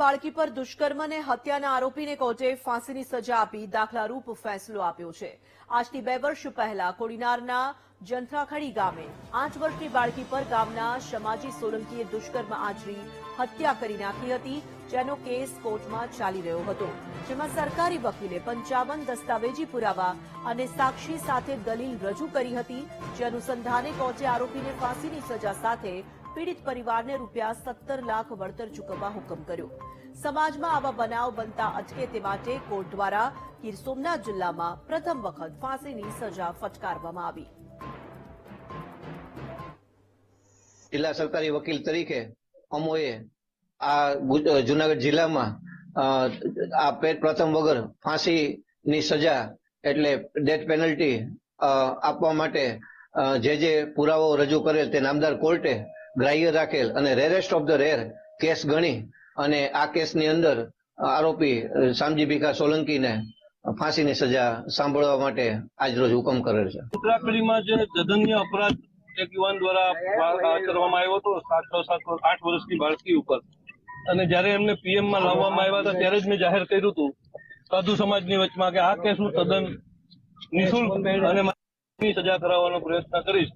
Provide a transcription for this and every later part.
બાળકી પર દુષ્કર્મ અને હત્યાના આરોપીને કોર્ટે ફાંસીની સજા આપી દાખલારૂપ ફેસલો આપ્યો છે। આજથી 2 વર્ષ પહેલા કોડીનારના જંથરાખડી ગામે 8 વર્ષની બાળકી પર ગામના શમાજી સોલંકીએ દુષ્કર્મ આચરી હત્યા કરી નાખી હતી, જેનો કેસ કોર્ટમાં ચાલી રહ્યો હતો, જેમાં સરકારી વકીલે 55 દસ્તાવેજી પુરાવા અને સાક્ષી સાથે દલીલ રજૂ કરી હતી, જે અનુસંધાને કોર્ટે આરોપીને ફાંસીની સજા સાથે પીડિત પરિવારને ₹17 લાખ વળતર ચૂકવવા હુકમ કર્યો। સમાજમાં આવા બનાવ બનતા અટકે તે માટે કોર્ટ દ્વારા ગીર સોમનાથ જિલ્લામાં પ્રથમ વખત ફાંસીની સજા ફટકારવામાં આવી। જિલ્લા સરકારી વકીલ તરીકે અમોએ આ જુનાગઢ જિલ્લામાં આ પ્રથમ વગર ફાંસીની સજા એટલે ડેથ પેનલ્ટી આપવા માટે જે પુરાવાઓ રજૂ કરેલ તે નામદાર કોર્ટે ગ્રાહ્ય રાખેલ અને rarest of the rare case ગણી અને આ કેસની અંદર આરોપી શામજી ભીખા સોલંકીને ફાંસીની સજા સાંભળવા માટે આજરોજ હુકમ કરેલ છે। ઉત્તરાખંડમાં જે જઘન્ય અપરાધ એક યુવાન દ્વારા આચરવામાં આવ્યો હતો 8 વર્ષની બાળકી ઉપર, અને જ્યારે એમને પીએમમાં લાવવામાં આવ્યા હતા ત્યારે જ મેં જાહેર કર્યું હતું સાધુ સમાજની વચમાં કે આ કેસ હું તદ્દન નિઃશુલ્ક અને સજા કરાવવાનો પ્રયત્ન કરીશ।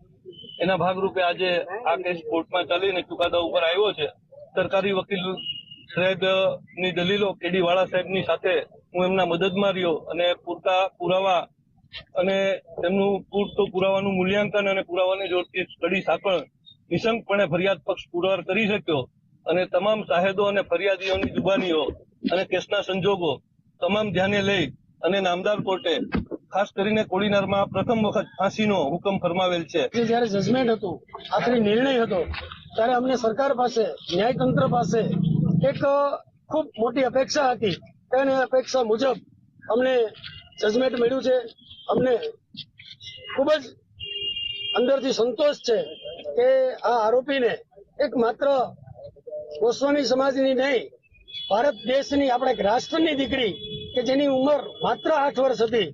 એના ભાગરૂપે આજે આ કેસ કોર્ટમાં ચાલીને ચુકાદા ઉપર આવ્યો છે। સરકારી વકીલ સાહેબની દલીલો કેડીવાળા સાહેબની સાથે હું એમના મદદમાં રહ્યો અને પૂરતા પુરાવા અને તેમનું પૂરતું પુરાવાનું મૂલ્યાંકન અને પુરાવાની જોડતી કડી સાંકળ નિશંકપણે ફરિયાદ પક્ષ પુરવાર કરી શક્યો અને તમામ શાહેદો અને ફરિયાદીઓની જુબાનીઓ અને કેસના સંજોગો તમામ ધ્યાને લઈ અને નામદાર કોર્ટે ખાસ કરીને કોડીનારમાં પ્રથમ વખત ફાંસીનો હુકમ ફરમાવેલ છે। જ્યારે જજમેન્ટ હતું, આખરી નિર્ણય હતો, ત્યારે અમને સરકાર પાસે, ન્યાયતંત્ર પાસે એક ખૂબ મોટી અપેક્ષા હતી અને અપેક્ષા મુજબ અમને જજમેન્ટ મળ્યું છે। અમને ખૂબ જ અંદરથી સંતોષ છે કે આ આરોપીને એક માત્ર ગોસ્વામી સમાજની નહીં, ભારત દેશની આપણા એક રાષ્ટ્રની દીકરી કે જેની ઉંમર માત્ર 8 વર્ષ હતી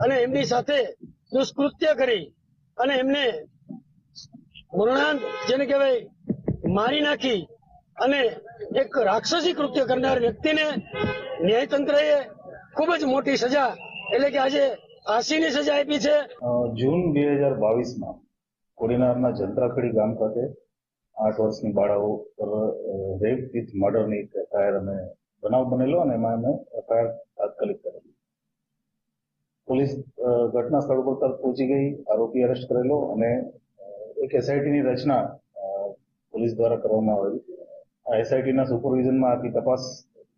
અને એમની સાથે દુષ્કૃત્ય કરી અને એમને મરણાંત જેને કહેવાય મારી નાખી અને એક રાક્ષસી કૃત્ય કરનાર વ્યક્તિને ન્યાયતંત્રએ ખૂબ જ મોટી સજા એટલે કે આજે ફાંસીની સજા આપી છે। જૂન 2022માં કોડીનારના જંત્રાખડી ગામ ખાતે 8 વર્ષની બાળાઓ પર રેપ વિથ મર્ડરની એફઆઈઆર અમે બનાવ બનેલો અને એમાં અમે એફઆઈઆર તાત્કાલિક કરેલી। પોલીસ ઘટના સ્થળ પર તરત પહોંચી ગઈ, આરોપી અરેસ્ટ કરેલો અને એક એસઆઈટીની રચના પોલીસ દ્વારા કરવામાં આવેલી। આ એસઆઈટીના સુપરવિઝનમાં આખી તપાસ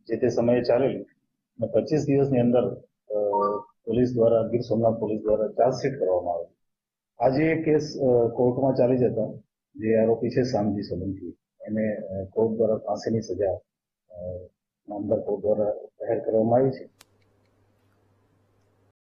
જે તે સમયે ચાલેલી અને 25 દિવસની અંદર પોલીસ દ્વારા ગીર સોમનાથ પોલીસ દ્વારા ચાર્જશીટ કરવામાં આવેલી। આજે કેસ કોર્ટમાં ચાલી જતા જે આરોપી છે શામજી સોલંકી એને કોર્ટ દ્વારા ફાંસીની સજા નામદાર કોર્ટ દ્વારા જાહેર કરવામાં આવી છે।